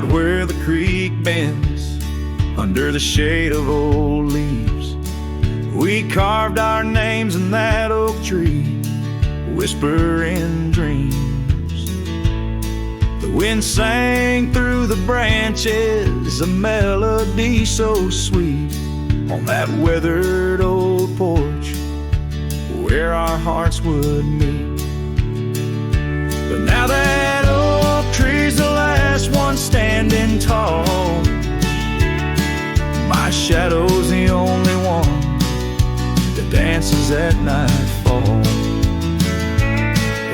out where the creek bends, under the shade of old leaves. We carved our names in that oak tree, whispering dreams. The wind sang through the branches, a melody so sweet, on that weathered old porch where our hearts would meet. But now that oak tree's the last one standing tall, my shadow's the only one that dances at nightfall.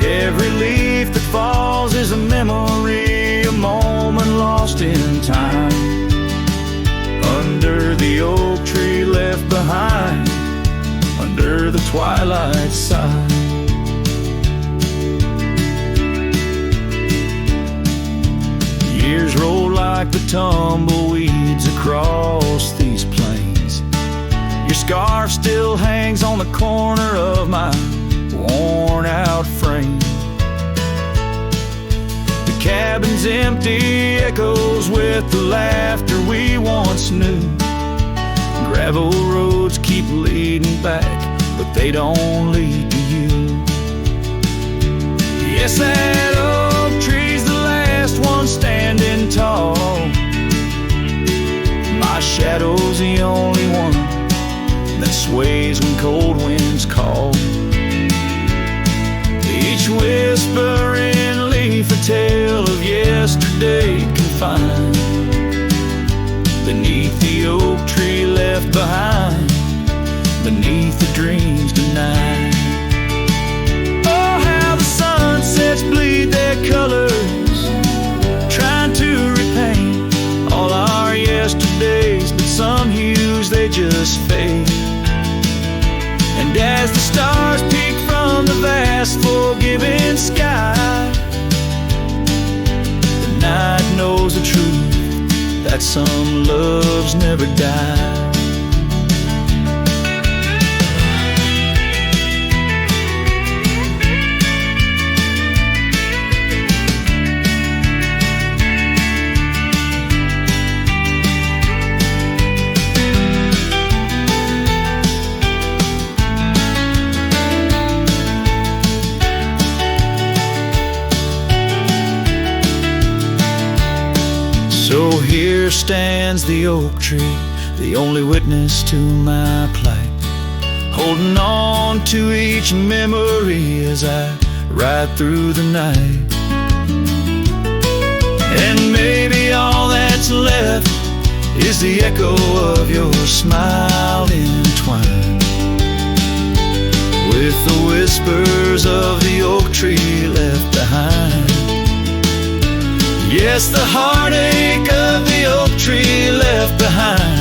Every leaf that falls is a memory, a moment lost in time, under the oak tree left behind, under the twilight side. Years roll like the tumbleweeds across these plains. Your scarf still hangs on the corner of my worn out frame. The cabin's empty, echoes with the laughter we once knew. Gravel roads keep leading back, but they don't lead to you. Yes, that oak tree's the last one standing tall, my shadow's the only one that sways when cold winds call. Each whispering leaf a tale of yesterday confined, beneath the oak tree left behind, beneath the dreams denied. Oh, how the sunsets bleed their colors, trying to repaint all our yesterdays, but some hues they just fade. And as the stars peek from the vast forgiving sky, the night knows the truth, that some loves never die. So here stands the oak tree, the only witness to my plight, holding on to each memory as I ride through the night. And maybe all that's left is the echo of your smile entwined with the whispers of the oak tree left behind. Yes, the heartache of the oak tree left behind.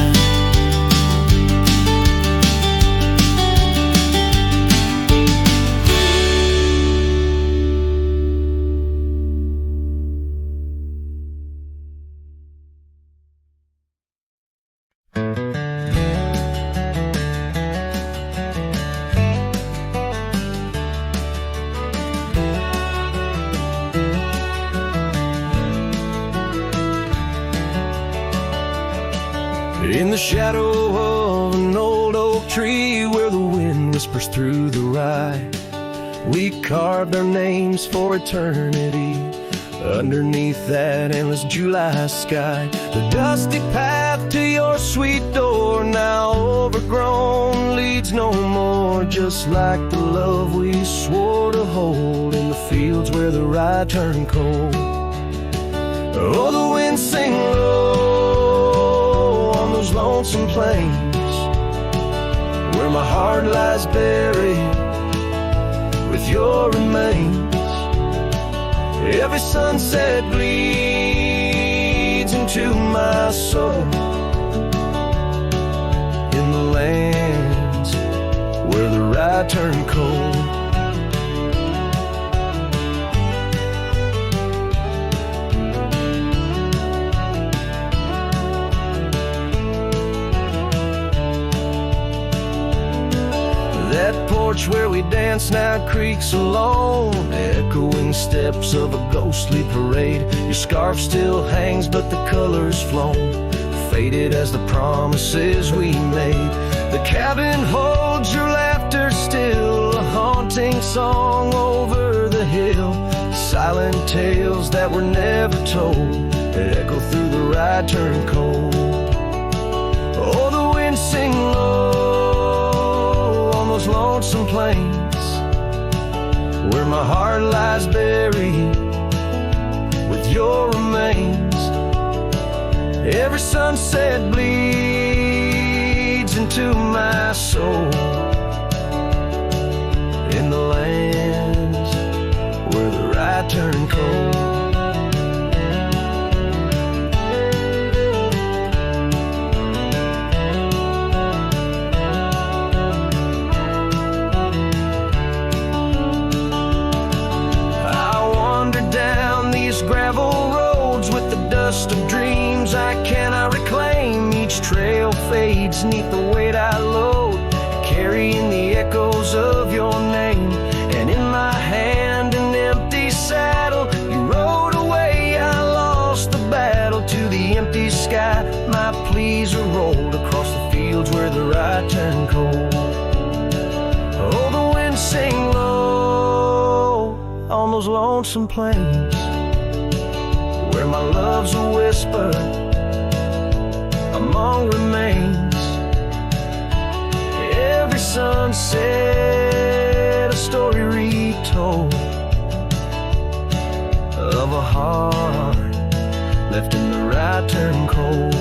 In the shadow of an old oak tree where the wind whispers through the rye, we carved our names for eternity underneath that endless July sky. The dusty path to your sweet door, now overgrown, leads no more, just like the love we swore to hold in the fields where the rye turned cold. Oh, the wind sing low on those lonesome plains where my heart lies buried with your remains. Every sunset bleeds into my soul in the lands where the rye turned cold. That poor porch where we dance now creaks alone, echoing steps of a ghostly parade. Your scarf still hangs but the color's flown, faded as the promises we made. The cabin holds your laughter still, a haunting song over the hill. Silent tales that were never told, that echo through the ride turn cold. Oh, the wind sing low on those lonesome plains, where my heart lies buried with your remains. Every sunset bleeds into my soul, in the lands where the right turn cold. Gravel roads with the dust of dreams I cannot reclaim. Each trail fades neath the weight I load, carrying the echoes of your name. And in my hand an empty saddle, you rode away, I lost the battle. To the empty sky my pleas are rolled, across the fields where the right turn cold. Oh, the wind sing low on those lonesome plains, where my love's a whisper among remains. Every sunset a story retold of a heart left in the right turn cold.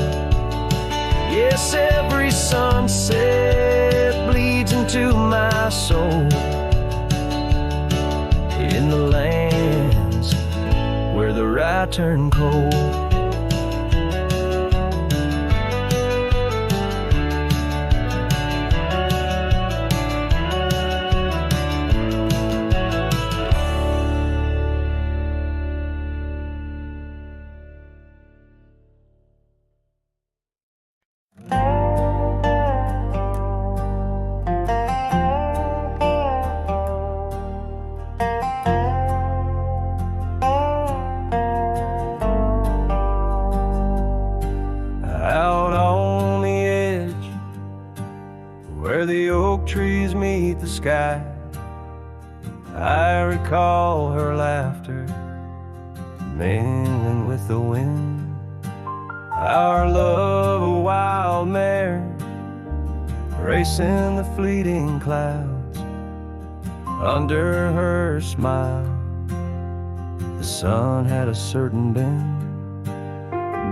Yes, every sunset bleeds into my soul, in the lands where the right turn cold. Sky, I recall her laughter mingling with the wind, our love a wild mare racing the fleeting clouds. Under her smile the sun had a certain bend.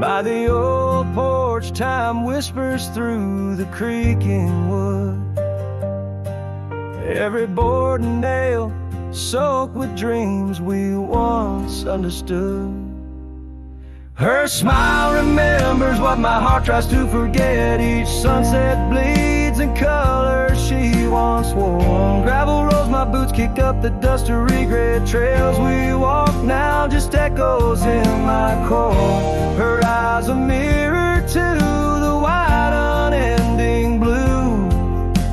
By the old porch time whispers through the creaking wood, every board and nail soaked with dreams we once understood. Her smile remembers what my heart tries to forget. Each sunset bleeds in colors she once wore. Gravel roads my boots kick up the dust of regret. Trails we walk now just echoes in my core. Her eyes a mirror to the wide unending blue.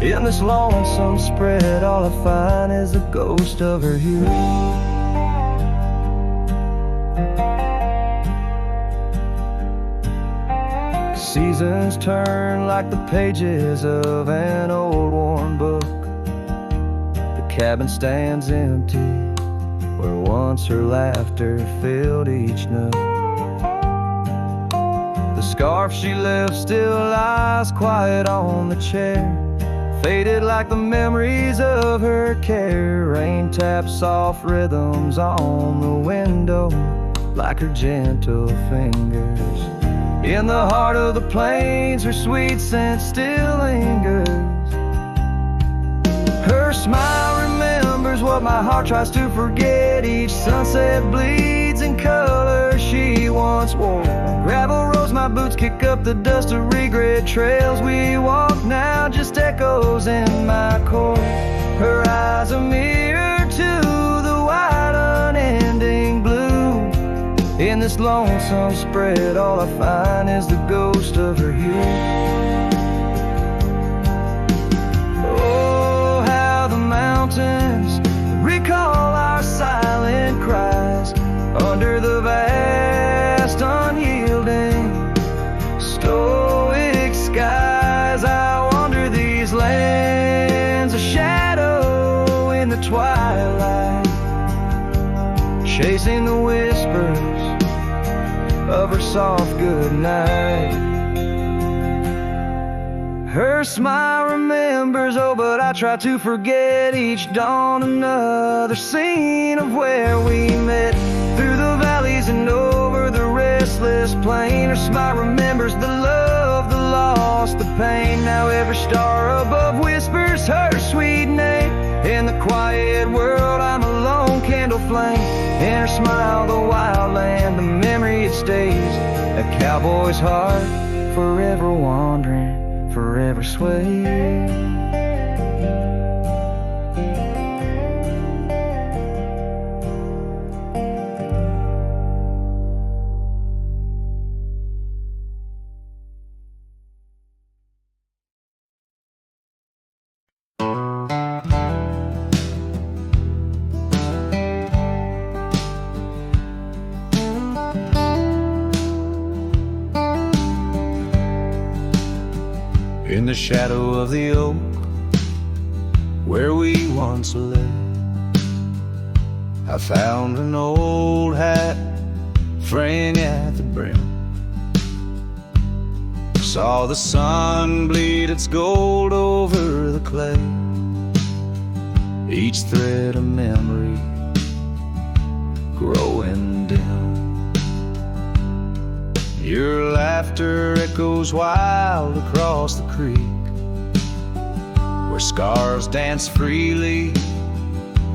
In this lonesome spread all I find is the ghost of her hue. Seasons turn like the pages of an old worn book. The cabin stands empty where once her laughter filled each nook. The scarf she left still lies quiet on the chair, faded like the memories of her care. Rain taps soft rhythms on the window like her gentle fingers. In the heart of the plains her sweet scent still lingers. Her smile remembers what my heart tries to forget. Each sunset bleeds in color she once wore. Gravel roads my boots kick up the dust of regret. Trails we walk now just echoes in my core. Her eyes a mirror to the wide unending blue. In this lonesome spread all I find is the ghost of her hue. Oh, how the mountains recall our silent cries under the vast unyielding stoic skies. I wander these lands of shadow in the twilight, chasing the whispers of her soft goodnight. Her smile remembers, oh, but I try to forget each dawn. Another scene of where we met, through the valleys and over the restless plain. Her smile remembers the love, the loss, the pain. Now every star above whispers her sweet name. In the quiet world I'm a lone candle flame. In her smile the wild land, the memory it stays. A cowboy's heart, forever wandering, forever swaying. In the shadow of the oak where we once lay, I found an old hat fraying at the brim. Saw the sun bleed its gold over the clay, each thread a memory growing dim. Your laughter echoes wild across the creek, where scars dance freely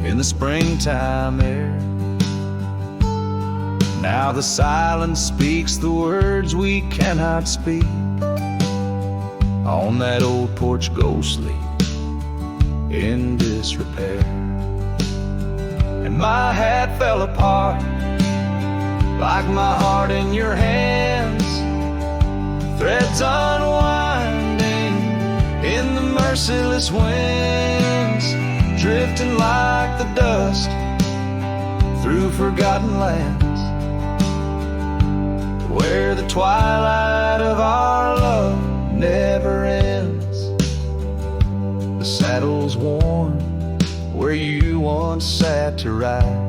in the springtime air. Now the silence speaks the words we cannot speak. On that old porch ghostly in disrepair, and my hat fell apart like my heart in your hands, threads unwinding in the merciless winds, drifting like the dust through forgotten lands, where the twilight of our love never ends. The saddle's worn where you once sat to ride,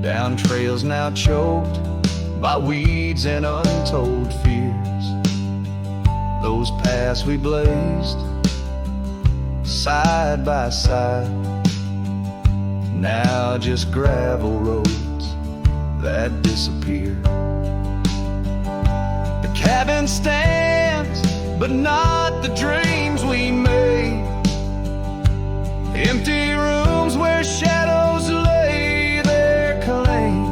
down trails now choked by weeds and untold fears. Those paths we blazed side by side, now just gravel roads that disappear. The cabin stands, but not the dreams we made. Empty rooms where shadows lay their claim.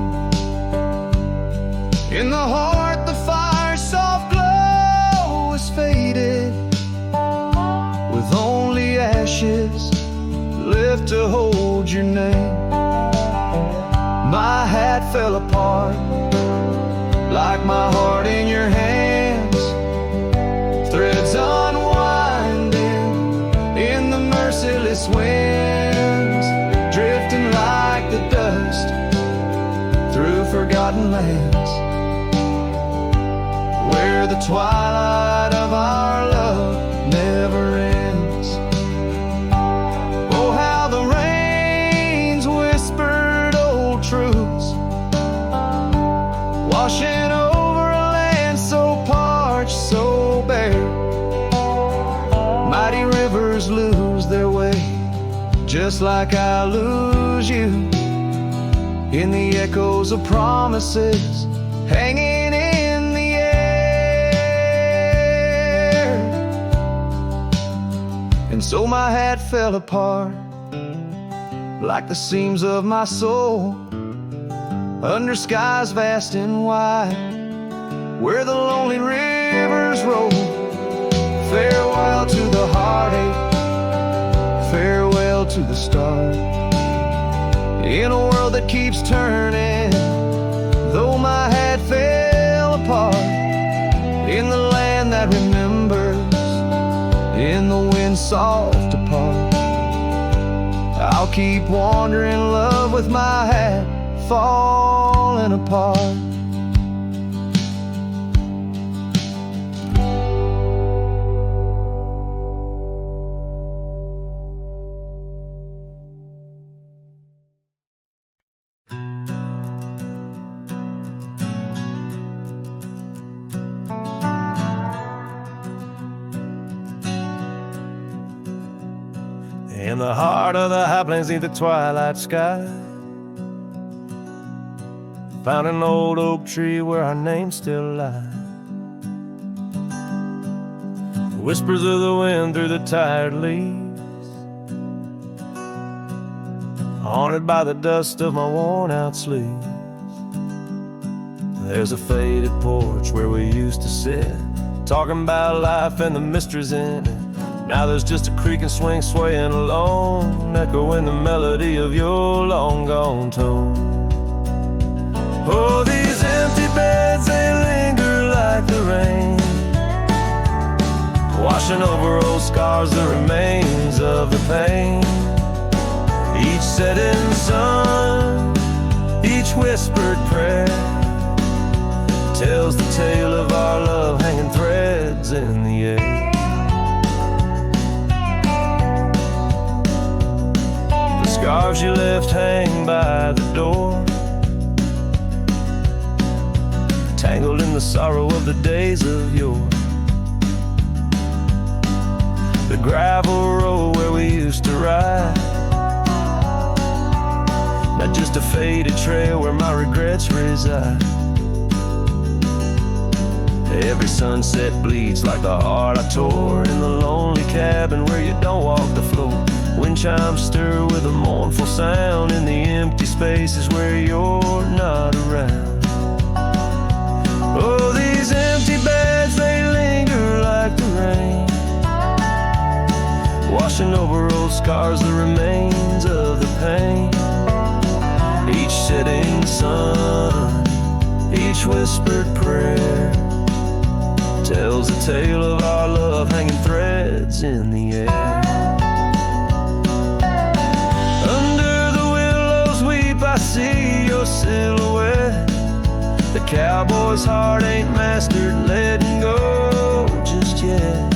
In the heart the fire's soft glow is faded, with only ashes left to hold your name. My hat fell apart like my heart in your hands, threads unwinding in the merciless winds, drifting like the dust through forgotten lands, where the twilight of our love never ends. Oh, how the rains whispered old truths, washing over a land so parched, so bare. Mighty rivers lose their way, just like I lose you, in the echoes of promises hanging in the air. And so my hat fell apart like the seams of my soul, under skies vast and wide, where the lonely rivers roll. Farewell to the heartache, farewell to the start, in a world that keeps turning. Though my hat fell apart, in the land that remembers, in the wind's soft apart, I'll I'll keep wandering, love, with my hat falling apart. In the heart of the high plains, neath the twilight sky, found an old oak tree where our names still lie. Whispers of the wind through the tired leaves, haunted by the dust of my worn out sleeves. There's a faded porch where we used to sit, talking about life and the mysteries in it. Now there's just a creak and swing swaying alone, echoing the melody of your long gone tone. Oh, these empty beds, they linger like the rain, washing over old scars, the remains of the pain. Each setting sun, each whispered prayer, tells the tale of our love hanging threads in the air. Scarves you left hang by the door, tangled in the sorrow of the days of yore. The gravel road where we used to ride, not just a faded trail where my regrets reside. Every sunset bleeds like the heart I tore in the lonely cabin where you don't walk the floor. Wind chimes stir with a mournful sound in the empty spaces where you're not around. Oh, these empty beds, they linger like the rain, washing over old scars, the remains of the pain. Each setting sun, each whispered prayer, tells the tale of our love hanging threads in the air. I see your silhouette. The cowboy's heart ain't mastered letting go just yet.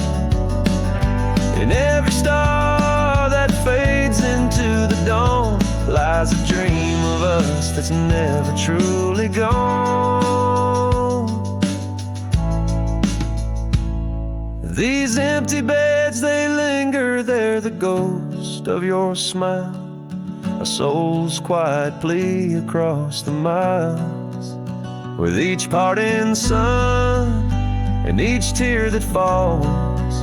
In every star that fades into the dawn lies a dream of us that's never truly gone. These empty beds, they linger, they're the ghost of your smile, a soul's quiet plea across the miles. With each parting sun and each tear that falls,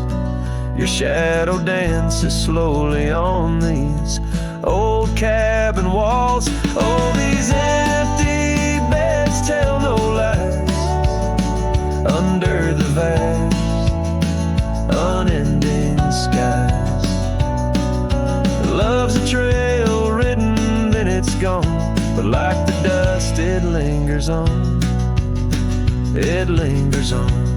your shadow dances slowly on these old cabin walls. Oh, these empty beds tell no lies under the vast, unending skies. Love's a trail it's gone, but like the dust it lingers on, it lingers on.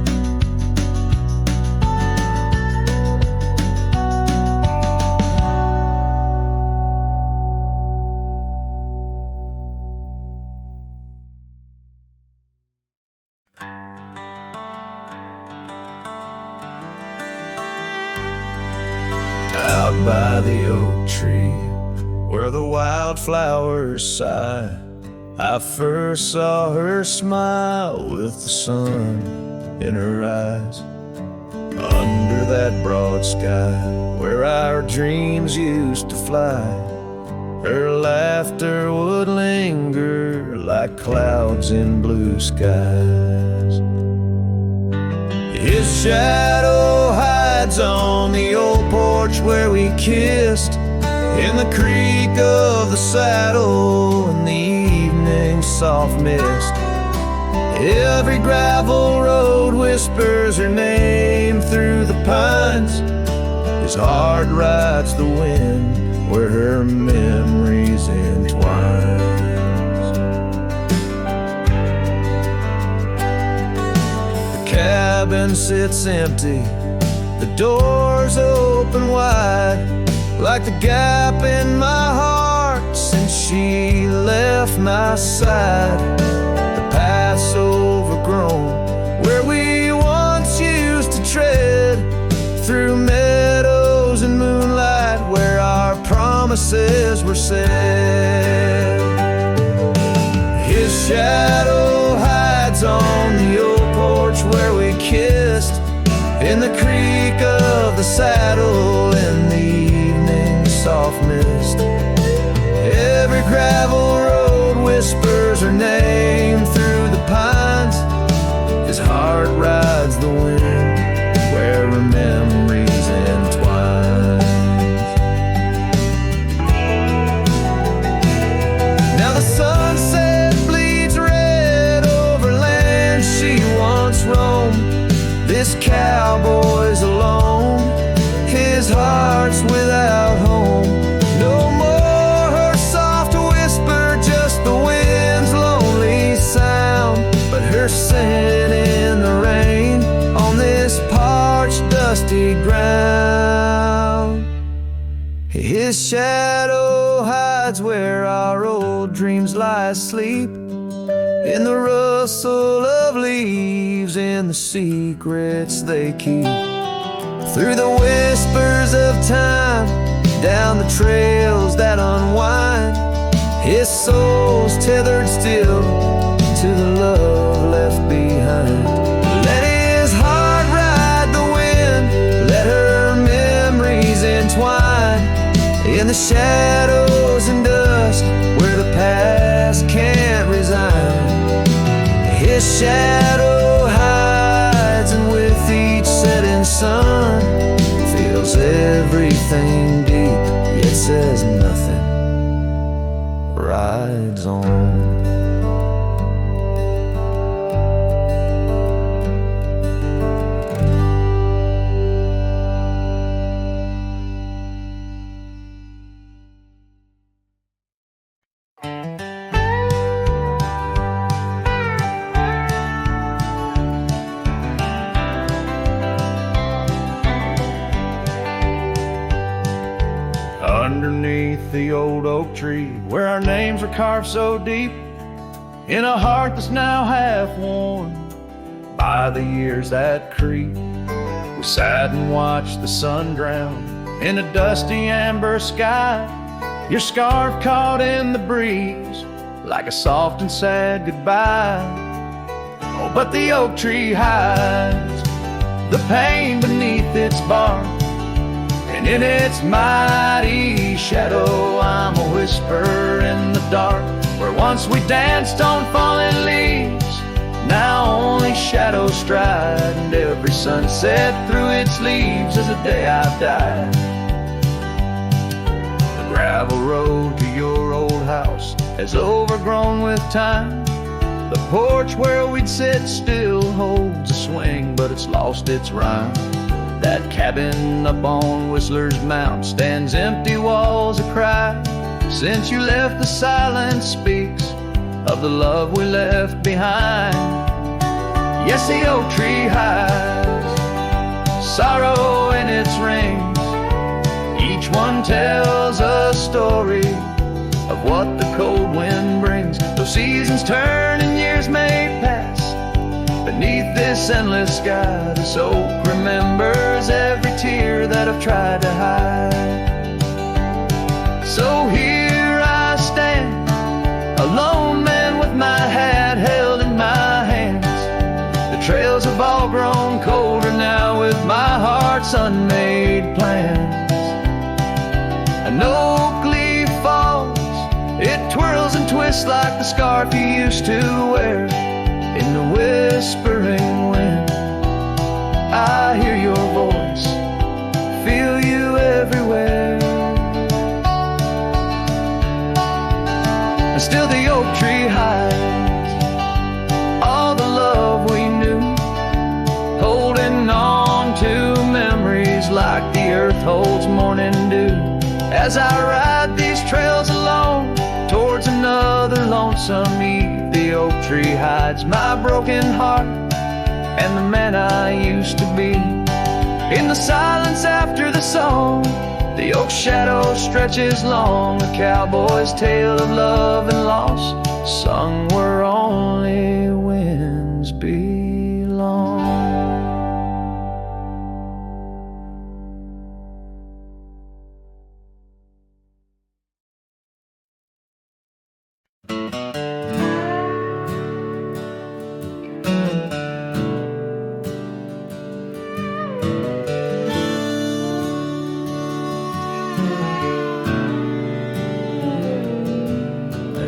Out by the oak tree where the wildflowers sigh, I first saw her smile with the sun in her eyes. Under that broad sky where our dreams used to fly, her laughter would linger like clouds in blue skies. His shadow hides on the old porch where we kissed, in the creak of the saddle and the evening's soft mist. Every gravel road whispers her name through the pines. His heart rides the wind where her memories entwine. The cabin sits empty, the doors open wide, like the gap in my heart my side. The path's overgrown, where we once used to tread, through meadows and moonlight, where our promises were said. His shadow hides on the old porch where we kissed, in the creak of the saddle, in the evening soft mist. Every gravel road whispers her name through the pines. His heart rides the wind where her memories entwine. Now the sunset bleeds red over land she once roamed. This cowboy's alone, his heart's without home. No more her soft whisper, just the wind's lonely sound, but her scent in the rain on this parched, dusty ground. His shadow hides where our old dreams lie asleep, in the rustle of leaves, in the secrets they keep. Through the whispers of time, down the trails that unwind, his soul's tethered still to the love left behind. Let his heart ride the wind, let her memories entwine, in the shadows and dust where the past can't resign. His shadow hides, and with each setting sun, feels everything deep, yet says nothing, rides on. Underneath the old oak tree, where our names were carved so deep, in a heart that's now half worn by the years that creep, we sat and watched the sun drown in a dusty amber sky, your scarf caught in the breeze like a soft and sad goodbye. Oh, but the oak tree hides the pain beneath its bark, and in its mighty shadow I'm a whisper in the dark. Where once we danced on falling leaves, now only shadows stride, and every sunset through its leaves is a day I've died. The gravel road to your old house has overgrown with time. The porch where we'd sit still holds a swing, but it's lost its rhyme. That cabin up on Whistler's Mount stands empty, walls a cry. Since you left, the silence speaks of the love we left behind. Yes, the oak tree hides sorrow in its rings. Each one tells a story of what the cold wind brings. Though seasons turn and years may pass, beneath this endless sky, this oak remembers every tear that I've tried to hide. So here I stand, a lone man with my hat held in my hands. The trails have all grown colder now with my heart's unmade plans. An oak leaf falls, it twirls and twists like the scarf you used to wear. In the whispering wind, I hear your voice, feel you everywhere. And still the oak tree hides all the love we knew, holding on to memories like the earth holds morning dew. As I ride these trails alone towards another lonesome eve, the oak tree hides my broken heart and the man I used to be. In the silence after the song, the oak shadow stretches long, a cowboy's tale of love and loss, sung where only winds belong.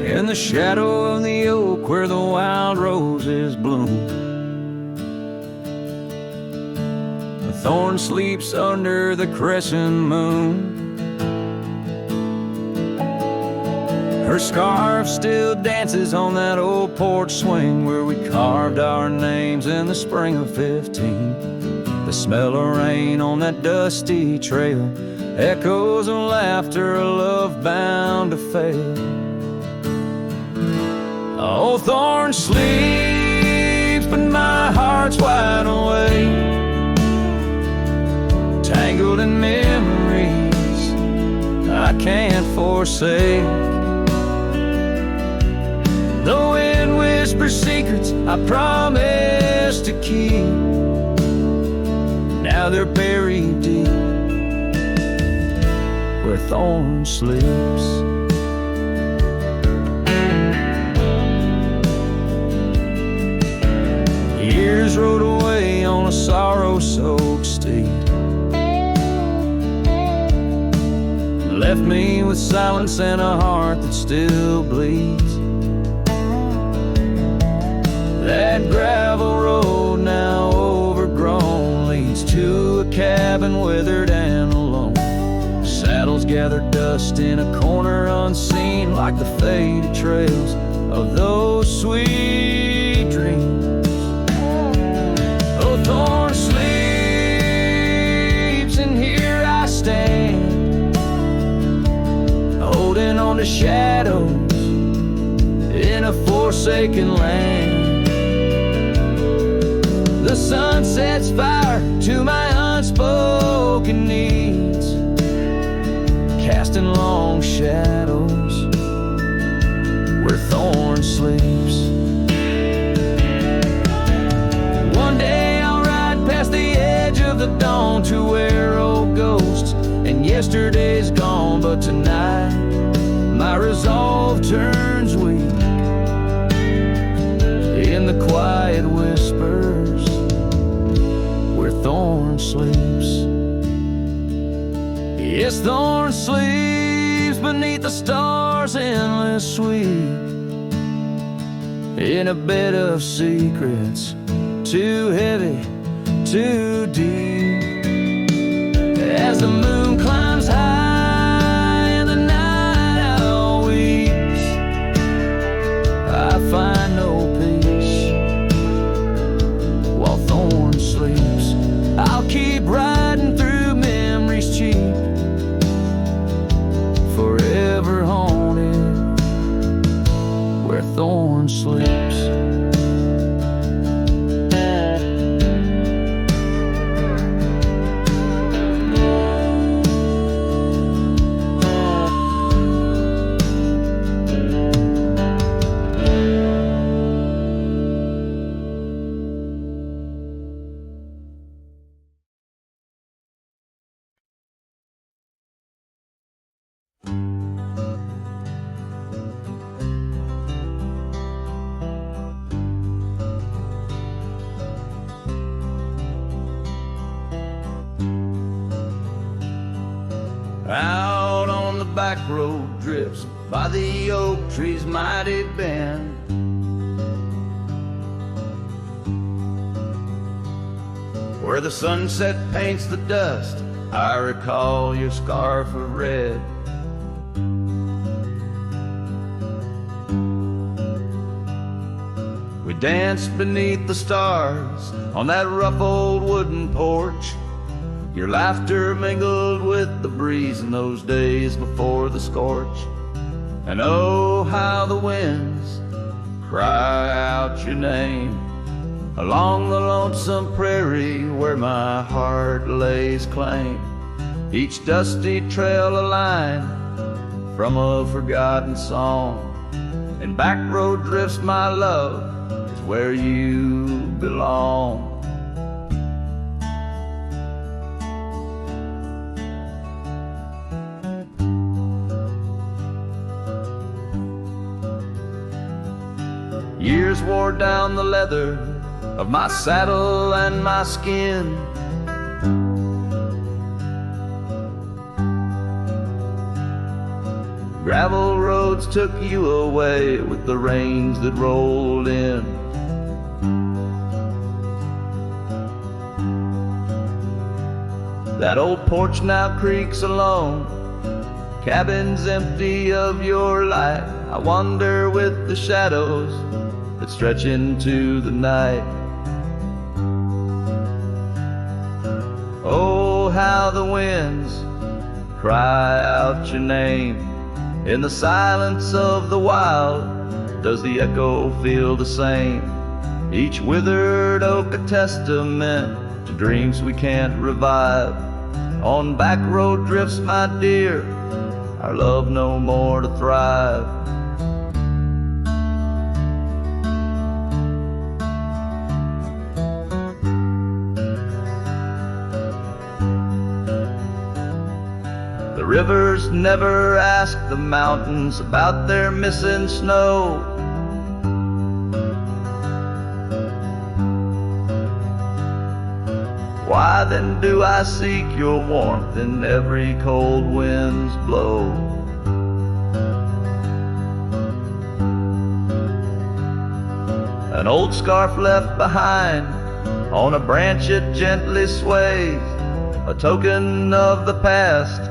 In the shadow of the oak where the wild roses bloom, the thorn sleeps under the crescent moon. Her scarf still dances on that old porch swing where we carved our names in the spring of 15. The smell of rain on that dusty trail, echoes of laughter, a love bound to fail. Old thorn sleeps, but my heart's wide awake, tangled in memories I can't forsake. The wind whispers secrets I promised to keep, now they're buried deep where thorn sleeps. Years rode away on a sorrow-soaked steed, left me with silence and a heart that still bleeds. That gravel road, now overgrown, leads to a cabin weathered and alone. Saddles gather dust in a corner unseen, like the faded trails of those sweet dreams. Thorn sleeps, and here I stand, holding on to shadows in a forsaken land. The sun sets fire to my unspoken needs, casting long shadows where thorn sleeps. One day past the edge of the dawn to where old ghosts and yesterday's gone, but tonight my resolve turns weak in the quiet whispers where thorn sleeps. Yes, thorn sleeps beneath the stars' endless sweep, in a bed of secrets too heavy, too deep. As the moon climbs high and the night owl weeps, I find no peace while thorn sleeps. I'll keep riding through memories cheap, forever haunted where thorn sleeps. Out on the back road drifts by the oak tree's mighty bend, where the sunset paints the dust, I recall your scarf of red. We danced beneath the stars on that rough old wooden porch. Your laughter mingled with the breeze in those days before the scorch. And oh, how the winds cry out your name along the lonesome prairie where my heart lays claim. Each dusty trail a line from a forgotten song, and back road drifts my love is where you belong. Years wore down the leather of my saddle and my skin. Gravel roads took you away with the rains that rolled in. That old porch now creaks alone, cabin's empty of your light. I wander with the shadows that stretch into the night. Oh, how the winds cry out your name. In the silence of the wild, does the echo feel the same? Each withered oak a testament to dreams we can't revive. On back road drifts, my dear, our love no more to thrive. The rivers never ask the mountains about their missing snow. Why then do I seek your warmth in every cold wind's blow? An old scarf left behind on a branch it gently sways, a token of the past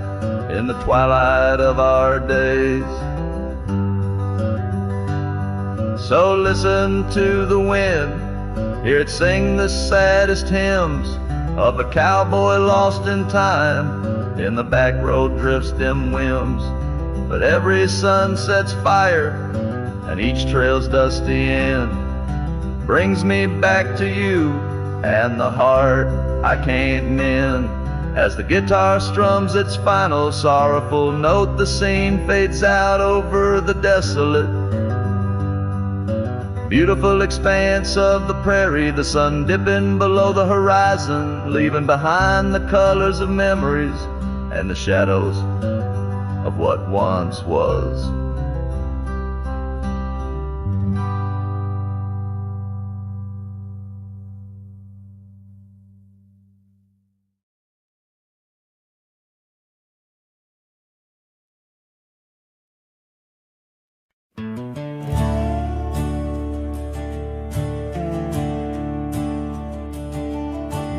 in the twilight of our days. So listen to the wind, hear it sing the saddest hymns of a cowboy lost in time. In the back road drifts dim whims, but every sunset's fire and each trail's dusty end brings me back to you and the heart I can't mend. As the guitar strums its final sorrowful note, the scene fades out over the desolate, beautiful expanse of the prairie, the sun dipping below the horizon, leaving behind the colors of memories and the shadows of what once was.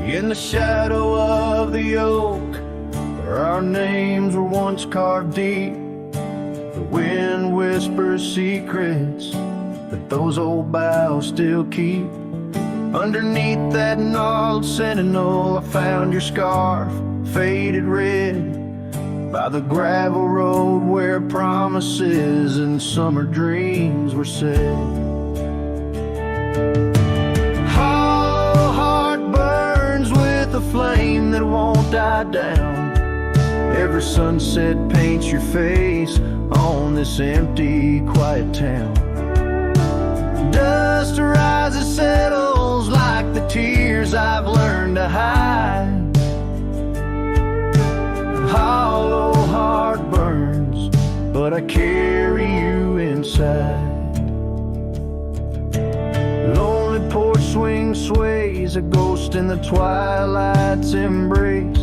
In the shadow of the oak, where our names were once carved deep, the wind whispers secrets that those old boughs still keep. Underneath that gnarled sentinel, I found your scarf, faded red, by the gravel road where promises and summer dreams were said. The flame that won't die down. Every sunset paints your face on this empty, quiet town. Dust rises, settles like the tears I've learned to hide. Hollow heart burns, but I carry you inside. Lonely porch swing sways, a ghost in the twilight's embrace.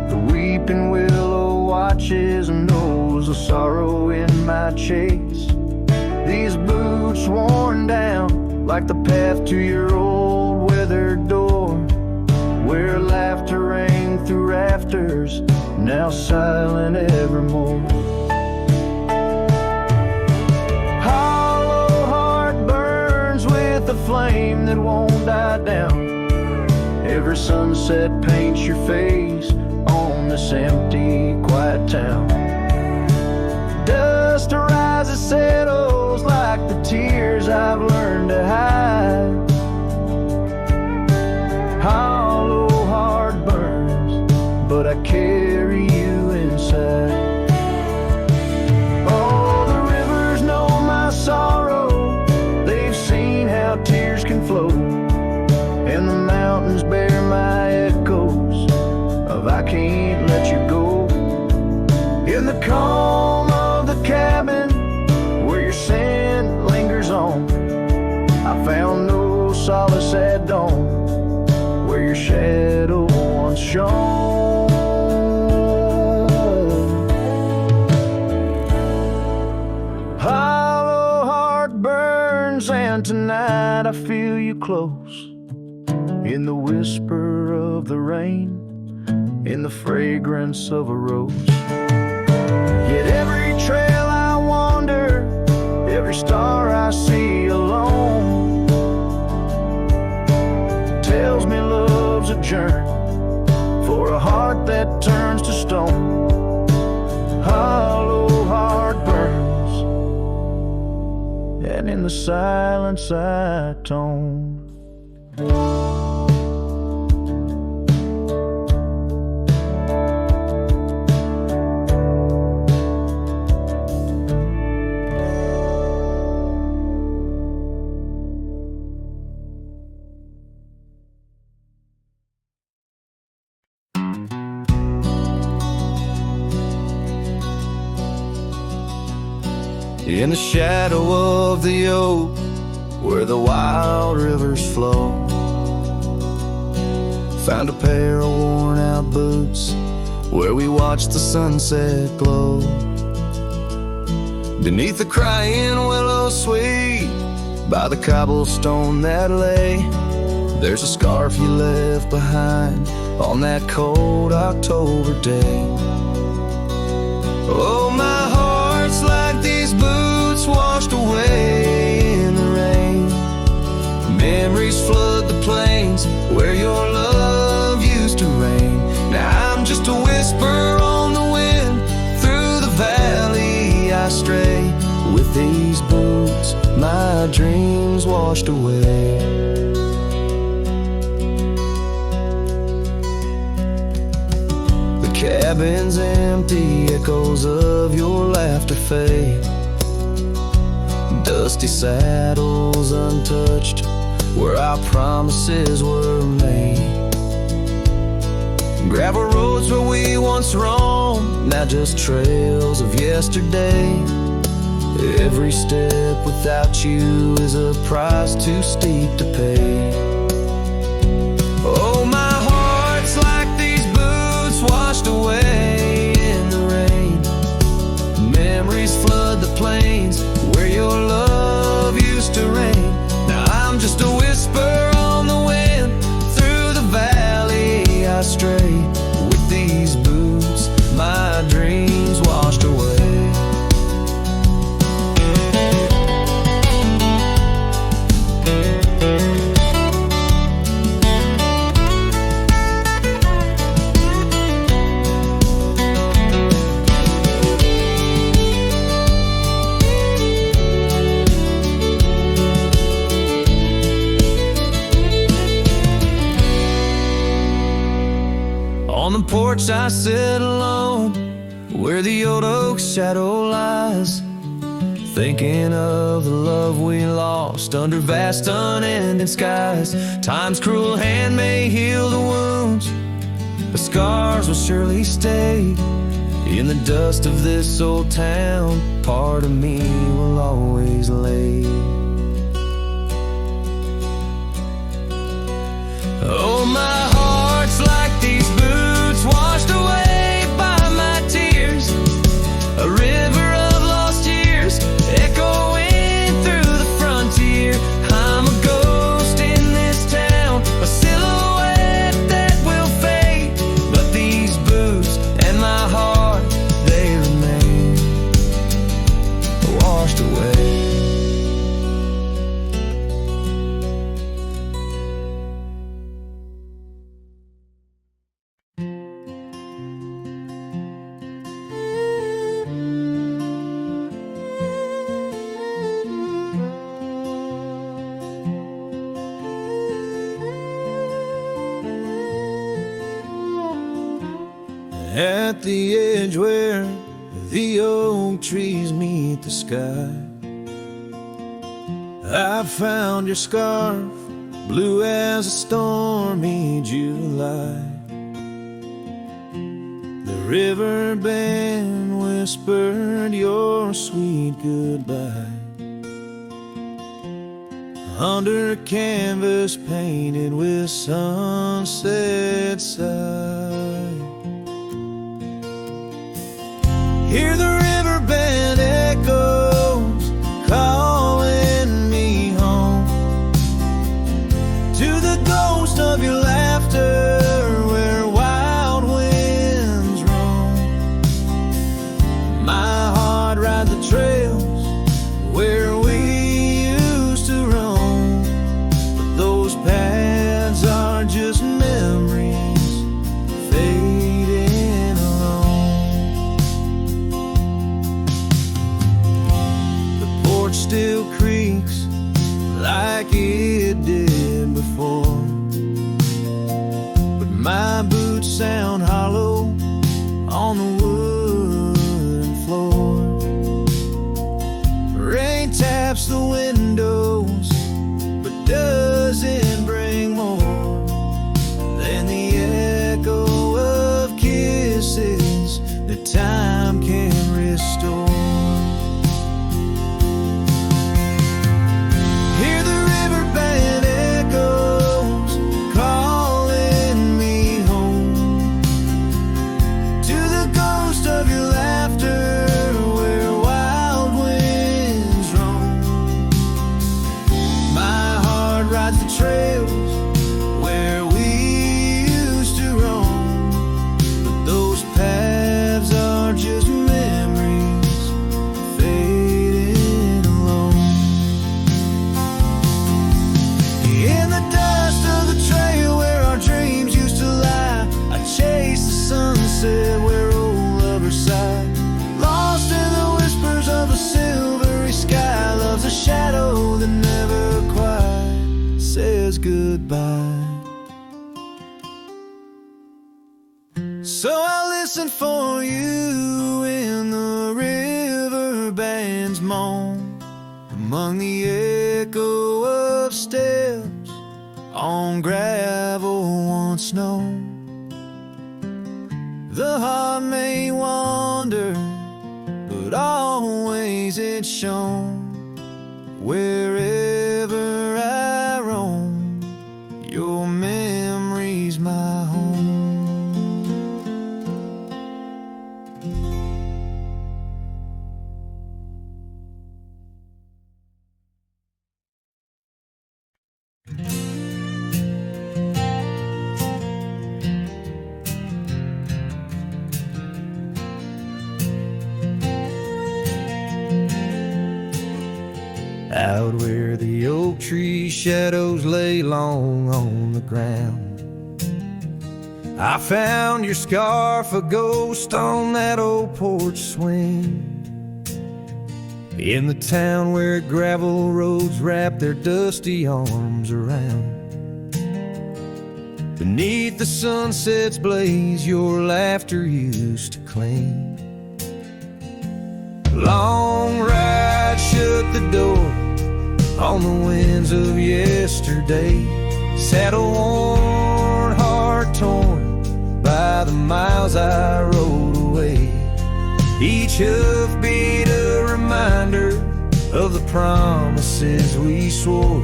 The weeping willow watches and knows the sorrow in my chase. These boots worn down like the path to your old weathered door, where laughter rang through rafters, now silent evermore. The flame that won't die down. Every sunset paints your face on this empty, quiet town. Dust rises, settles like the tears I've learned to hide. mine tonight. I feel you close in the whisper of the rain, in the fragrance of a rose. Yet every trail I wander, every star I see alone, tells me love's a journey for a heart that turns to stone. Hollow heart burns, and in the silence I tone. In the shadow of the oak, where the wild rivers flow, found a pair of worn out boots, where we watched the sunset glow. Beneath the crying willow sweet, by the cobblestone that lay, there's a scarf you left behind on that cold October day. Oh, my heart's like these boots washed away in the rain. Memories flood the plains where your love used to reign. Now I'm just a whisper on the wind, through the valley I stray. With these boots my dreams washed away. The cabin's empty, echoes of your laughter fade. Dusty saddles untouched, where our promises were made. Gravel roads where we once roamed, now just trails of yesterday. Every step without you is a price too steep to pay. Oh, my heart's like these boots washed away in the rain. Memories flood the plains where your love used to reign. Now I'm just a whisper on the wind, through the valley I stray. With these boots my dreams washed away. On the porch I sit alone, where the old oak's shadow lies, thinking of the love we lost under vast unending skies. Time's cruel hand may heal the wounds, but scars will surely stay. In the dust of this old town, part of me will always lay. Oh, my heart's like these boots washed away by my tears, a river of lost years echoing through the frontier. I'm a ghost in this town, a silhouette that will fade, but these boots and my heart, they remain washed away. At the edge where the oak trees meet the sky, I found your scarf, blue as a stormy July. The river band whispered your sweet goodbye under a canvas painted with sunset side. Hear the riverbed echoes calling me home. porch still creaks like it did before, but my boots sound hollow on the wooden floor. Rain taps the windows, but doesn't bring more than the echo of kisses that time can restore. Hear the riverbed echoes calling me home, to the ghost of your laughter where wild winds roam. My heart rides the trails where we used to roam, but those paths are just memories fading alone. In the dust of the trail where our dreams used to lie, I chase the sunset where old lovers sigh. Lost in the whispers of a silvery sky, love's a shadow that never quite says goodbye. So I listen for you in the river band's moan, among the echo of steps on gravel once known. The heart may wander, but always it's shown. Wherever I roam, your memory's my home. Out where the oak tree shadows lay long on the ground, I found your scarf, a ghost on that old porch swing. In the town where gravel roads wrap their dusty arms around, beneath the sunset's blaze your laughter used to cling. Long ride shut the door on the winds of yesterday, saddle worn, heart torn by the miles I rode away. Each hoofbeat a reminder of the promises we swore.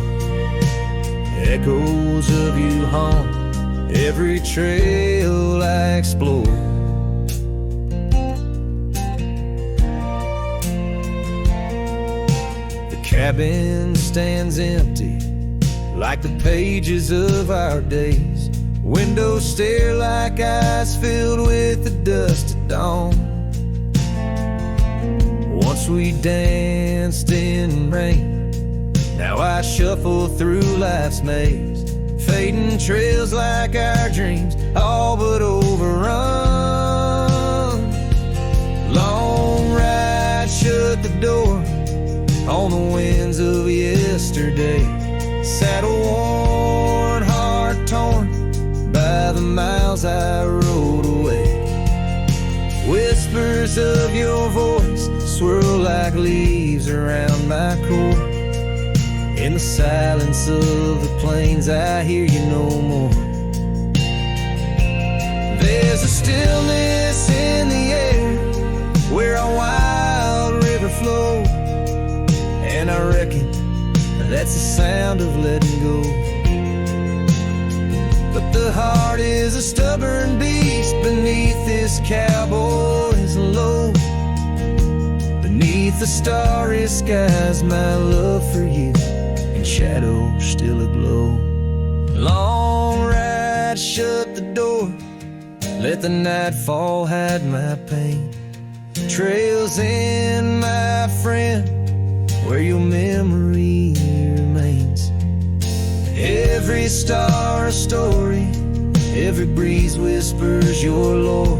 Echoes of you haunt every trail I explore. Cabin stands empty like the pages of our days. Windows stare like eyes filled with the dust of dawn. Once we danced in rain, now I shuffle through life's maze. Fading trails like our dreams, all but overrun. Long ride shut the door on the winds of yesterday, saddle worn, heart torn by the miles I rode away. Whispers of your voice swirl like leaves around my core. In the silence of the plains I hear you no more. There's a stillness in the air where a wild river flows, and I reckon that's the sound of letting go. But the heart is a stubborn beast beneath this cowboy's load. Beneath the starry skies, my love for you in shadow still aglow. Long ride, shut the door, let the nightfall hide my pain. Trails in, my friend, where your memory remains. Every star a story, every breeze whispers your lore.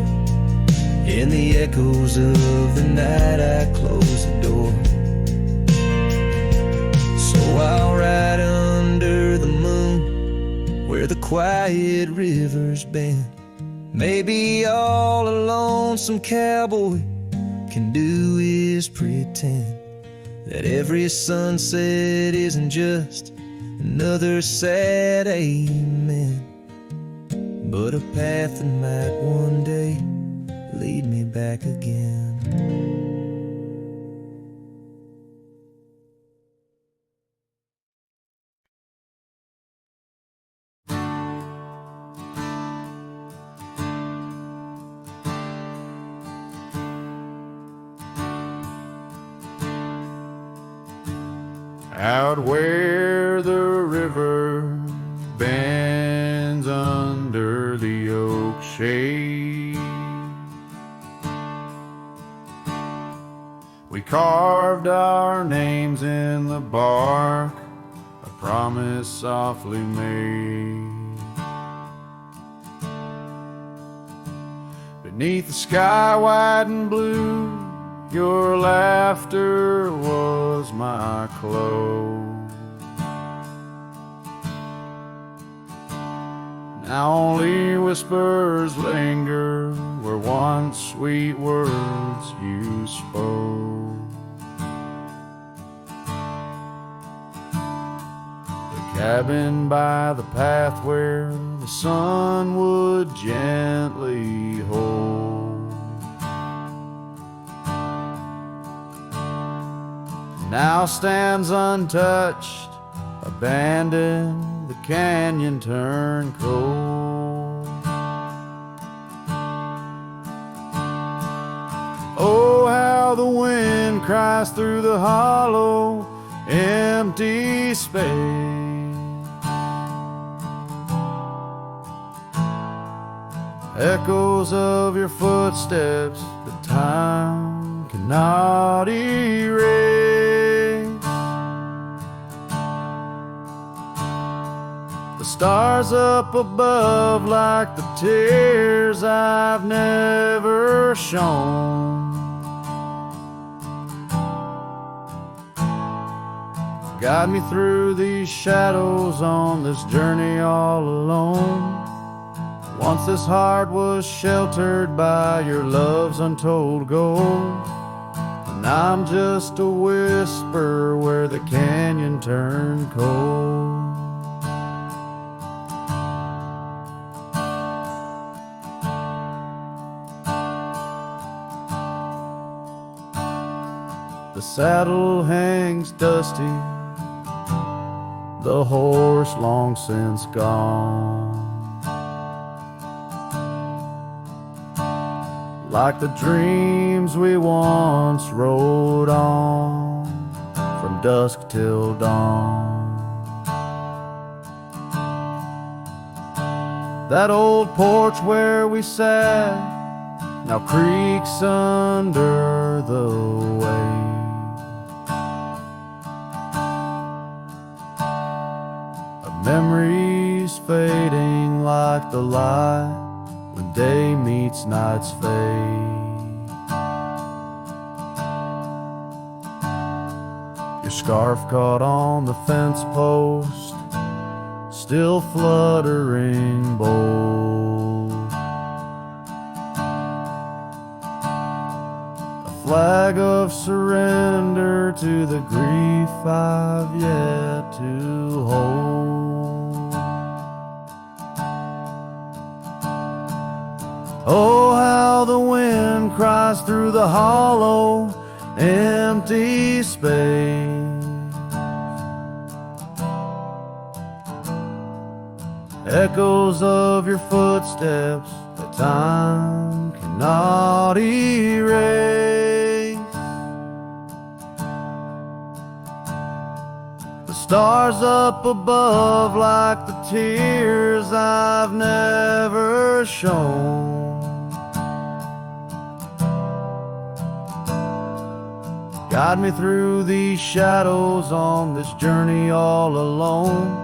In the echoes of the night I close the door. quiet rivers bend. Maybe all a lonesome cowboy can do is pretend that every sunset isn't just another sad amen, but a path that might one day lead me back again. Out where the river bends under the oak shade, we carved our names in the bark, a promise softly made. Beneath the sky white and blue, your laughter was my clothes. Now only whispers linger where once sweet words you spoke. The cabin by the path where the sun would gently hold now stands untouched, abandoned, the canyon turned cold. Oh, how the wind cries through the hollow, empty space. Echoes of your footsteps that time cannot erase. The stars up above like the tears I've never shown. Guide me through these shadows on this journey all alone. Once this heart was sheltered by your love's untold gold, and I'm just a whisper where the canyon turned cold. The saddle hangs dusty, the horse long since gone. Like the dreams we once rode on from dusk till dawn. That old porch where we sat now creaks under the weight. Memories fading like the light when day meets night's fade. Your scarf caught on the fence post, still fluttering bold. A flag of surrender to the grief I've yet to hold. Oh, how the wind cries through the hollow, empty space. Echoes of your footsteps that time cannot erase. The stars up above like the tears I've never shown. Guide me through these shadows on this journey all alone.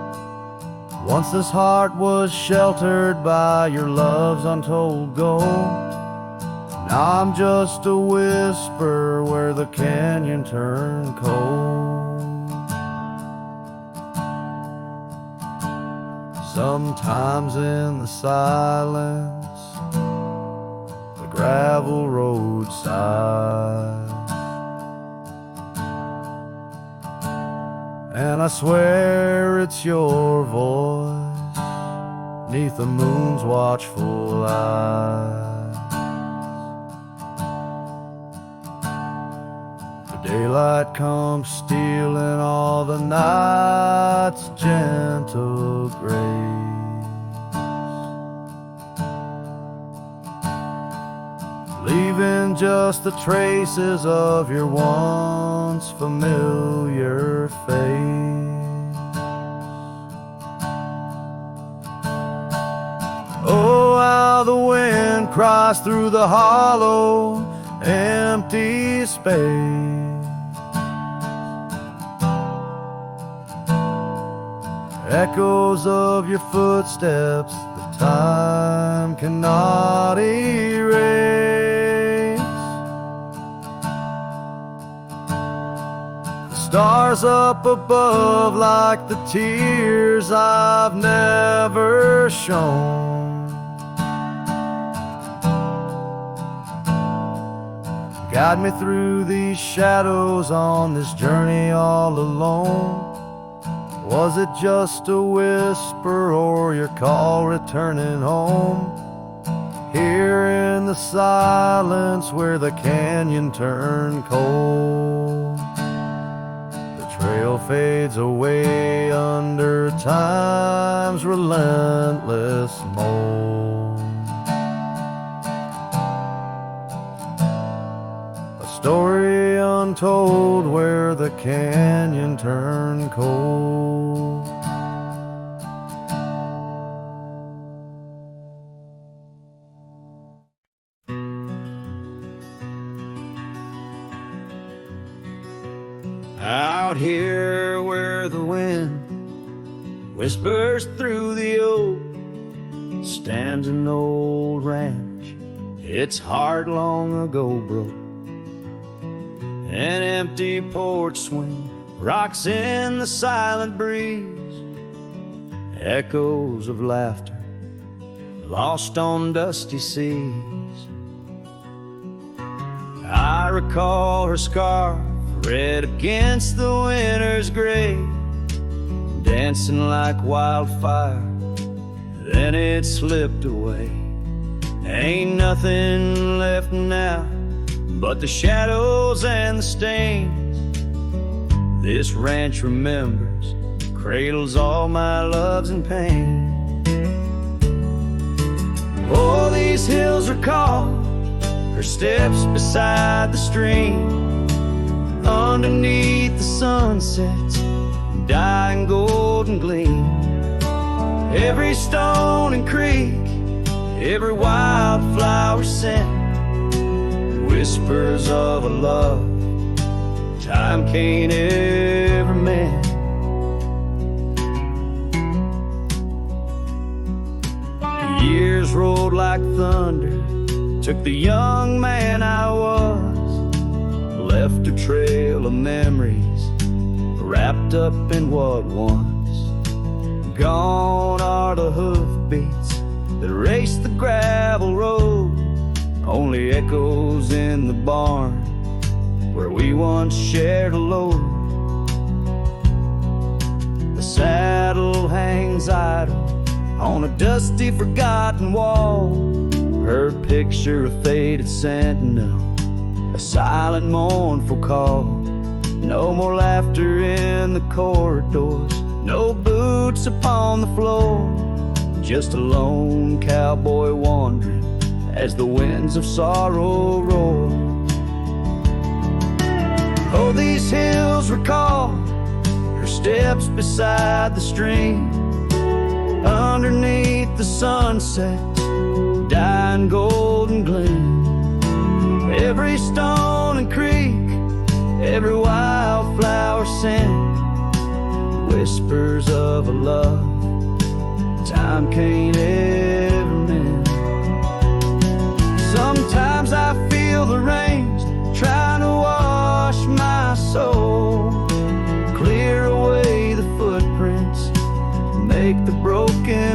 Once this heart was sheltered by your love's untold gold. Now I'm just a whisper where the canyon turned cold. Sometimes in the silence, the gravel roadside, and I swear it's your voice 'neath the moon's watchful eye. The daylight comes stealing all the night's gentle grace, leaving just the traces of your once familiar face. Oh, how the wind cries through the hollow, empty space, echoes of your footsteps that time cannot erase. The stars up above like the tears I've never shown, guide me through these shadows on this journey all alone. Was it just a whisper or your call returning home? Here in the silence where the canyon turned cold, the trail fades away under time's relentless mold. A story untold where the canyon turned cold. Out here where the wind whispers through the oak, stands an old ranch, its heart long ago broke. An empty porch swing rocks in the silent breeze, echoes of laughter lost on dusty seas. I recall her scarf red against the winter's gray, dancing like wildfire, then it slipped away. Ain't nothing left now but the shadows and the stains. This ranch remembers, cradles all my loves and pain. Oh, these hills recall her steps beside the stream, underneath the sunset's dying golden gleam. Every stone and creek, every wildflower scent, whispers of a love time can't ever mend. The years rolled like thunder, took the young man I was, left a trail of memories wrapped up in what once. Gone are the hoofbeats that raced the gravel road, only echoes in the barn where we once shared a load. The saddle hangs idle on a dusty forgotten wall, her picture a faded sentinel, a silent mournful call. No more laughter in the corridors, no boots upon the floor, just a lone cowboy wandering as the winds of sorrow roar. Oh, these hills recall her steps beside the stream, underneath the sunset's dying golden gleam. Every stone and creek, every wildflower scent, whispers of a love time can't ever mend. Sometimes I feel the rains trying to wash my soul, clear away the footprints, make the broken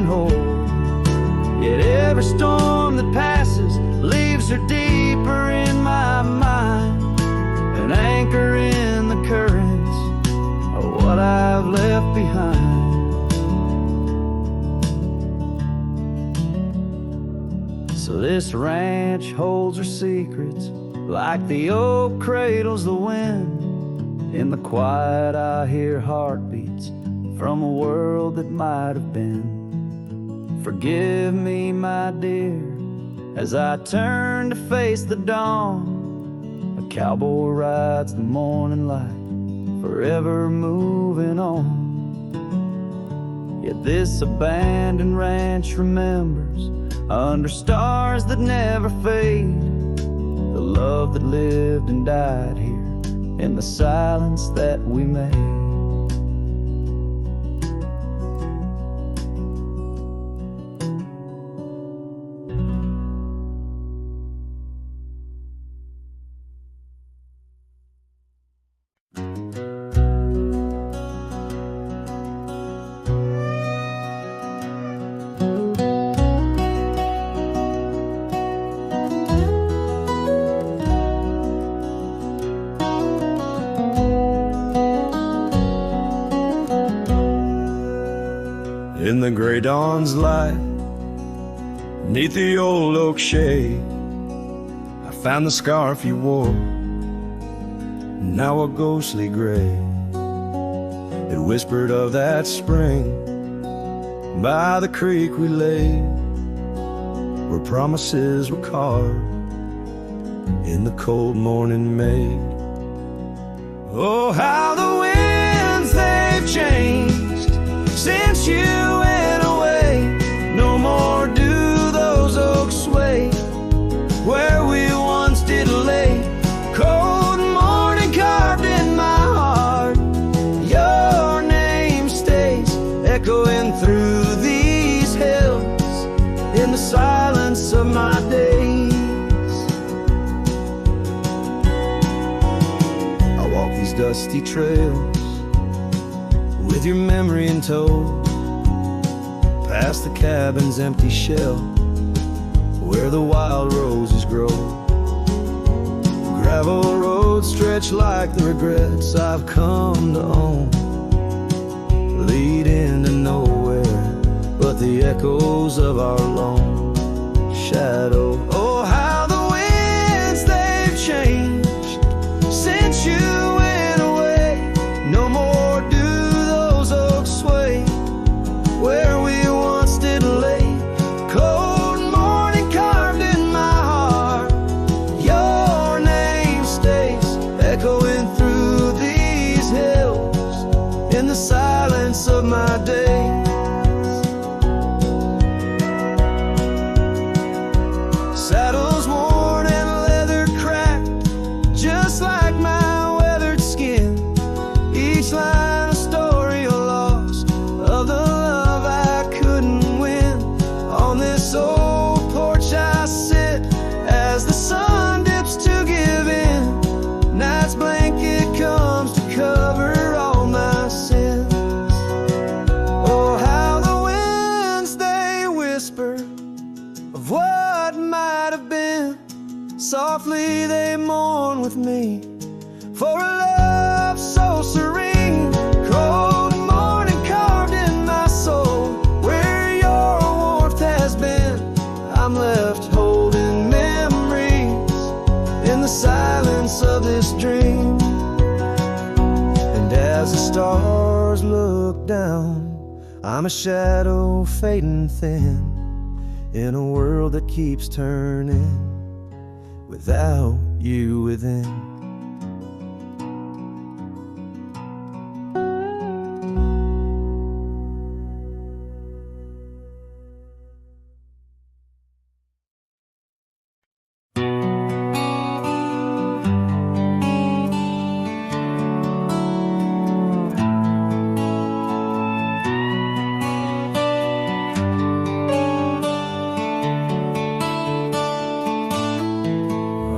This ranch holds her secrets, like the oak cradles the wind. In the quiet I hear heartbeats from a world that might have been. Forgive me, my dear, as I turn to face the dawn. A cowboy rides the morning light, forever moving on. Yet this abandoned ranch remembers, under stars that never fade, the love that lived and died here in the silence that we made. In the gray dawn's light, neath the old oak shade, I found the scarf you wore, now a ghostly gray. It whispered of that spring by the creek we lay, where promises were carved in the cold morning made. Oh, how the winds they've changed since you went away. No more do those oaks sway where we once did lay. Cold morning carved in my heart, your name stays echoing through these hills in the silence of my days. I walk these dusty trails with your memory in tow, past the cabin's empty shell where the wild roses grow. Gravel roads stretch like the regrets I've come to own, lead into nowhere but the echoes of our lone shadow. Oh, how the winds they've changed since you went away. No more do those oaks sway where we once did lay. Cold morning carved in my heart, your name stays echoing through these hills in the silence of my days. Saddles worn and leather cracked, just like my weathered skin. Each line a story of loss, of the love I couldn't win. On this old porch I sit as the sun dips to give in. Night's blanket comes to cover all my sins. Oh, how the winds they whisper of what might have been. Softly they mourn with me for a love so serene. Cold morning carved in my soul where your warmth has been. I'm left holding memories in the silence of this dream. And as the stars look down, I'm a shadow fading thin in a world that keeps turning without you within.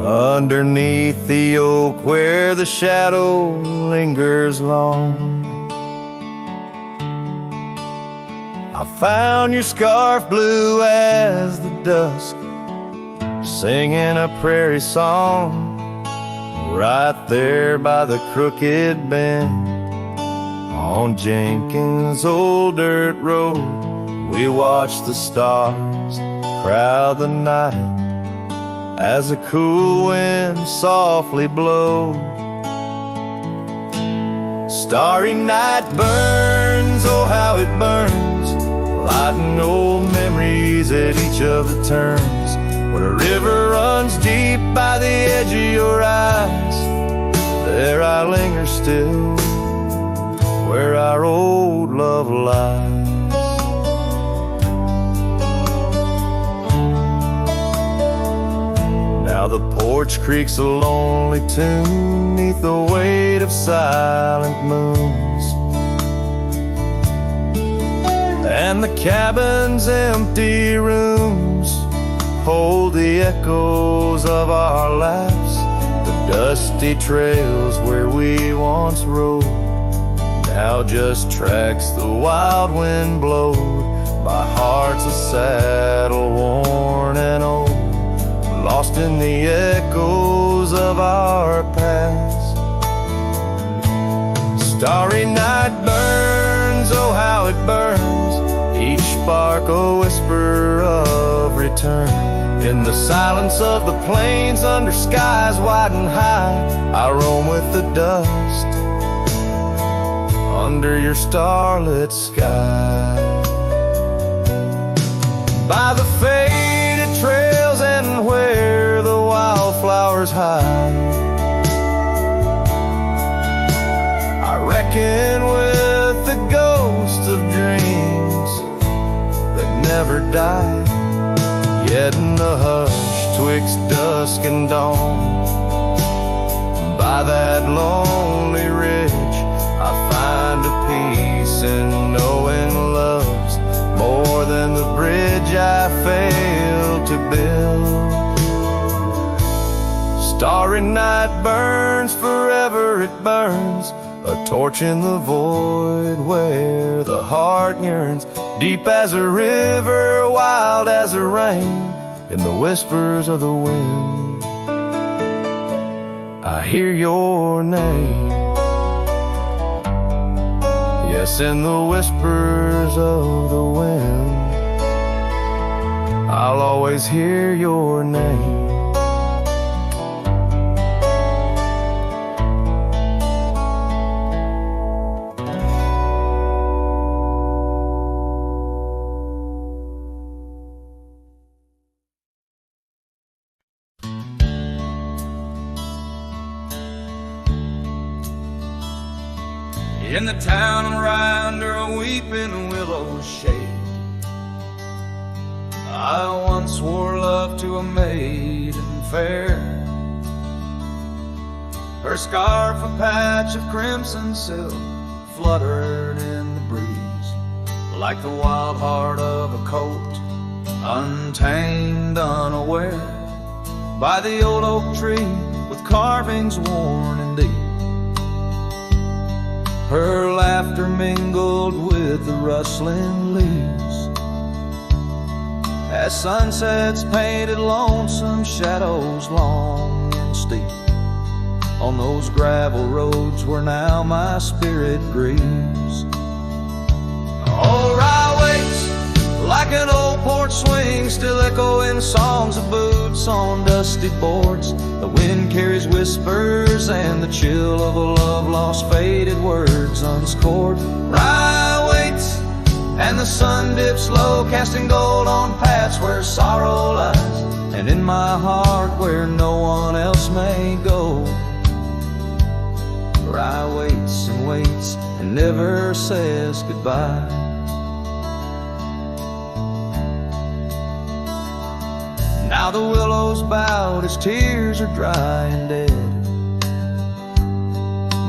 Underneath the oak where the shadow lingers long, I found your scarf blue as the dusk, singing a prairie song. Right there by the crooked bend on Jenkins' old dirt road, we watched the stars crowd the night as a cool wind softly blows. Starry night burns, oh how it burns, lighting old memories at each of the turns. When a river runs deep by the edge of your eyes, there I linger still, where our old love lies. Now the porch creaks a lonely tune neath the weight of silent moons, and the cabin's empty rooms hold the echoes of our laughs. The dusty trails where we once rode now just tracks the wild wind blowed by hearts a saddle worn and old, lost in the echoes of our past. Starry night burns, oh how it burns, each spark a whisper of return. In the silence of the plains under skies wide and high, I roam with the dust under your starlit sky. By the faded trails and where the wildflowers hide, I reckon with the ghosts of dreams that never die. Yet in the hush twixt dusk and dawn, by that lonely ridge, I find a peace in knowing love's more than the bridge I failed to build. Starry night burns, forever it burns, a torch in the void where the heart yearns, deep as a river, wild as a rain, in the whispers of the wind I hear your name. Yes, in the whispers of the wind I'll always hear your name. In the town right under a weeping willow shade, I once swore love to a maiden fair. Her scarf a patch of crimson silk fluttered in the breeze, like the wild heart of a colt, untamed, unaware, by the old oak tree with carvings worn and deep. Her laughter mingled with the rustling leaves as sunsets painted lonesome shadows long and steep on those gravel roads where now my spirit grieves. Oh, Rye waits like an old porch swing, still echoing songs of boots on dusty boards. The wind carries whispers and the chill of a love lost, faded words unscored. Rye waits and the sun dips low, casting gold on paths where sorrow lies, and in my heart where no one else may go. Rye waits and waits and never says goodbye. Now the willows bowed, his tears are dry and dead.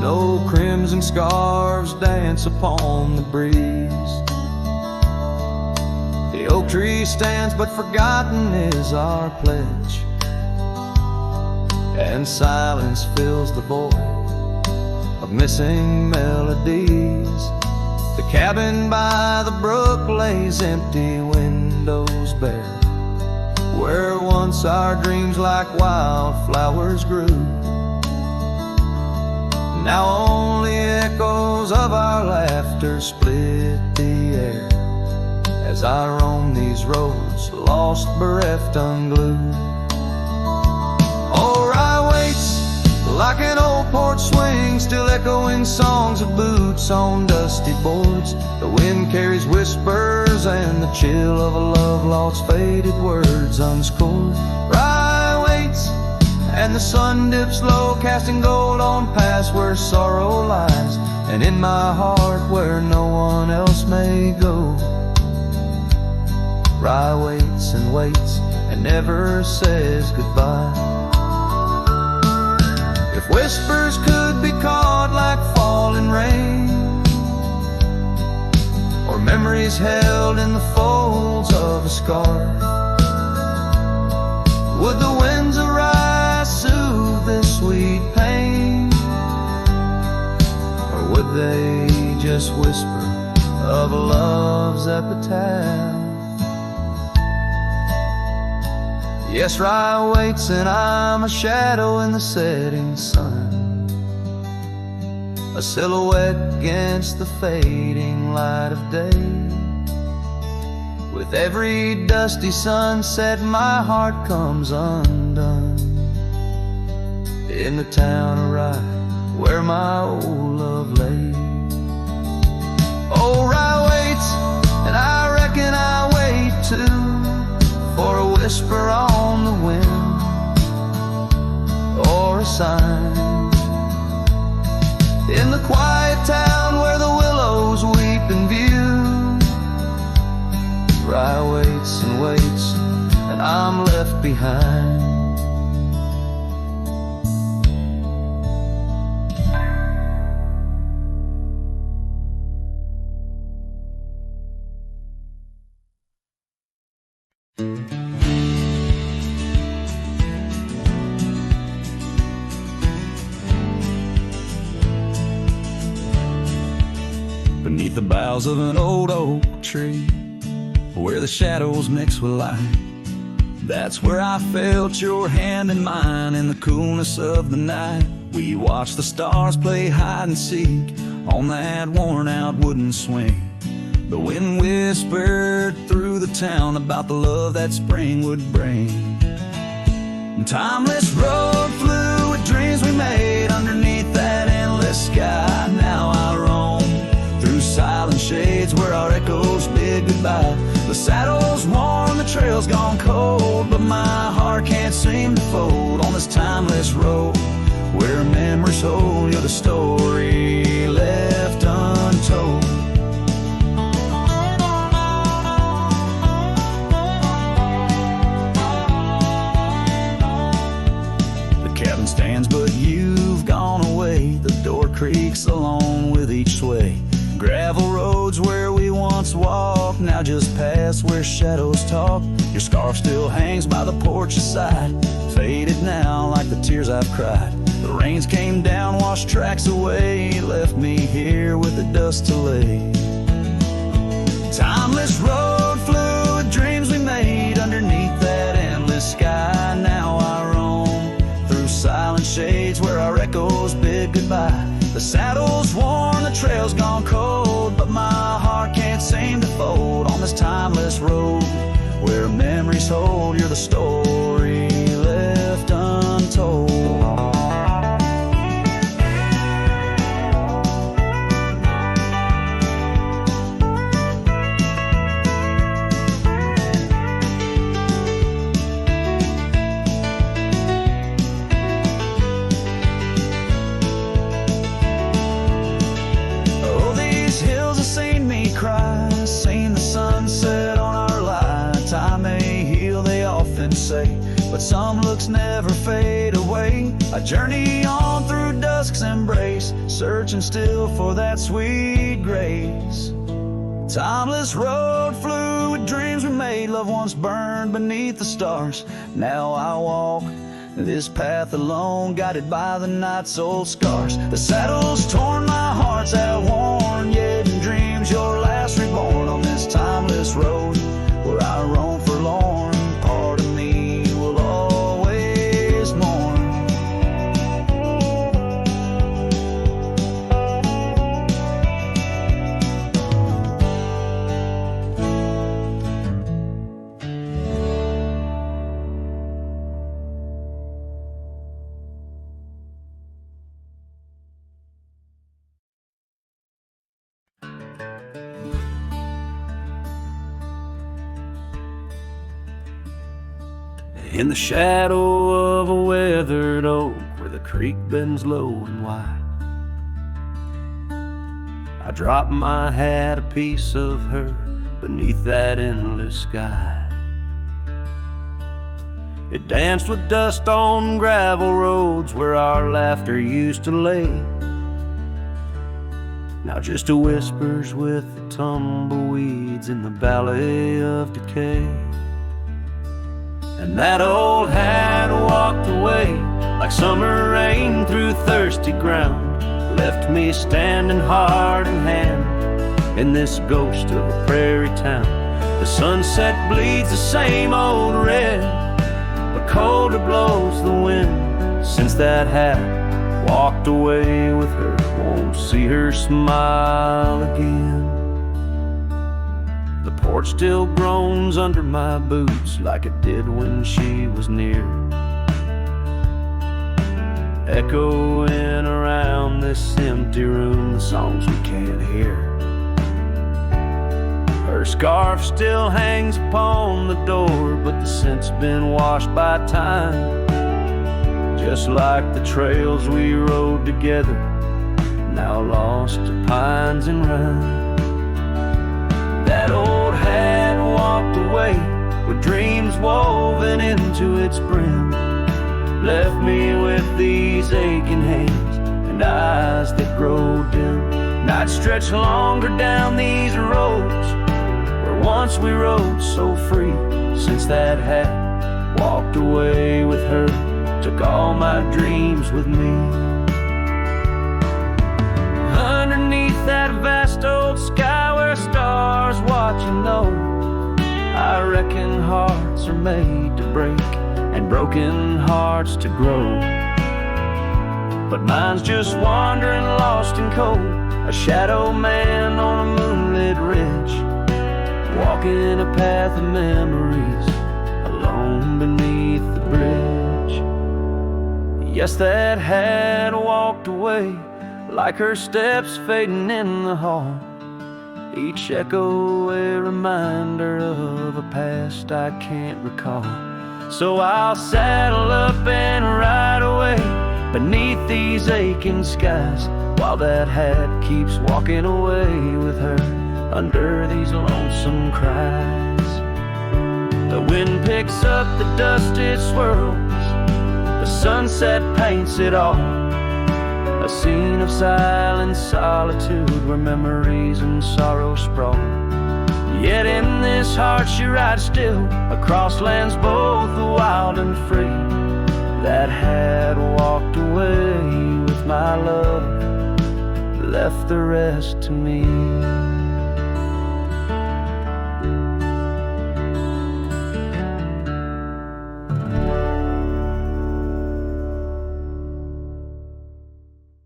No crimson scarves dance upon the breeze. The oak tree stands, but forgotten is our pledge, and silence fills the void of missing melodies. The cabin by the brook lays empty, windows bare, where once our dreams like wildflowers grew. Now only echoes of our laughter split the air as I roam these roads, lost, bereft, unglued. Oh, Rye waits like an old porch swing, still echoing songs of boots on dusty boards. The wind carries whispers and the chill of a love lost, faded words unscored. Rye waits and the sun dips low, casting gold on paths where sorrow lies, and in my heart where no one else may go. Rye waits and never says goodbye. If whispers could be caught like falling rain, or memories held in the folds of a scarf, would the winds arise soothe this sweet pain, or would they just whisper of a love's epitaph? Yes, Rye waits and I'm a shadow in the setting sun, a silhouette against the fading light of day. With every dusty sunset my heart comes undone, in the town of Rye where my old love lay. Oh, Rye waits and I reckon I wait too, for a whisper on the wind, or a sign in the quiet town where the willows weep in view. Rye waits and I'm left behind. Beneath the boughs of an old oak tree, where the shadows mix with light, that's where I felt your hand in mine in the coolness of the night. We watched the stars play hide and seek on that worn out wooden swing. The wind whispered through the town about the love that spring would bring. Timeless road flew with dreams we made underneath that endless sky. Now I roam through silent shades where our echoes bid goodbye. The saddle's worn, the trail's gone cold, but my heart can't seem to fold on this timeless road where memories hold. You're the story left untold. The cabin stands, but you've gone away. The door creaks along with each sway. Gravel roads where we once walked, now just past where shadows talk. Your scarf still hangs by the porch's side, faded now like the tears I've cried. The rains came down, washed tracks away, left me here with the dust to lay. Timeless road flew with dreams we made underneath that endless sky. Now I roam through silent shades where our echoes bid goodbye. The saddle's worn, the trail's gone cold, but my heart can't seem to fold on this timeless road where memories hold. You're the story left untold. But some looks never fade away. I journey on through dusk's embrace, searching still for that sweet grace. Timeless road flew with dreams we made, love once burned beneath the stars. Now I walk this path alone, guided by the night's old scars. The saddle's torn, my heart's outworn, yet in dreams you're last reborn on this timeless road where I roam forlorn. Part of me will always mourn. In the shadow of a weathered oak where the creek bends low and wide, I dropped my hat, a piece of her, beneath that endless sky. It danced with dust on gravel roads where our laughter used to lay. Now just a whispers with the tumbleweeds in the valley of decay. And that old hat walked away like summer rain through thirsty ground, left me standing heart in hand in this ghost of a prairie town. The sunset bleeds the same old red, but colder blows the wind since that hat walked away with her. Won't see her smile again. The porch still groans under my boots like it did when she was near, echoing around this empty room the songs we can't hear. Her scarf still hangs upon the door, but the scent's been washed by time, just like the trails we rode together, now lost to pines and rime. That old hat walked away with dreams woven into its brim, left me with these aching hands and eyes that grow dim. Nights stretch longer down these roads where once we rode so free, since that hat walked away with her, took all my dreams with me. Underneath that vast old sky where stars watch and know, I reckon hearts are made to break and broken hearts to grow. But mine's just wandering lost and cold, a shadow man on a moonlit ridge, walking a path of memories alone beneath the bridge. Yes, that hat walked away like her steps fading in the hall, each echo a reminder of a past I can't recall. So I'll saddle up and ride away beneath these aching skies, while that hat keeps walking away with her under these lonesome cries. The wind picks up the dust it swirls, the sunset paints it all, a scene of silent solitude where memories and sorrow sprawl. Yet in this heart she rides still across lands both wild and free. That hat walked away with my love, left the rest to me.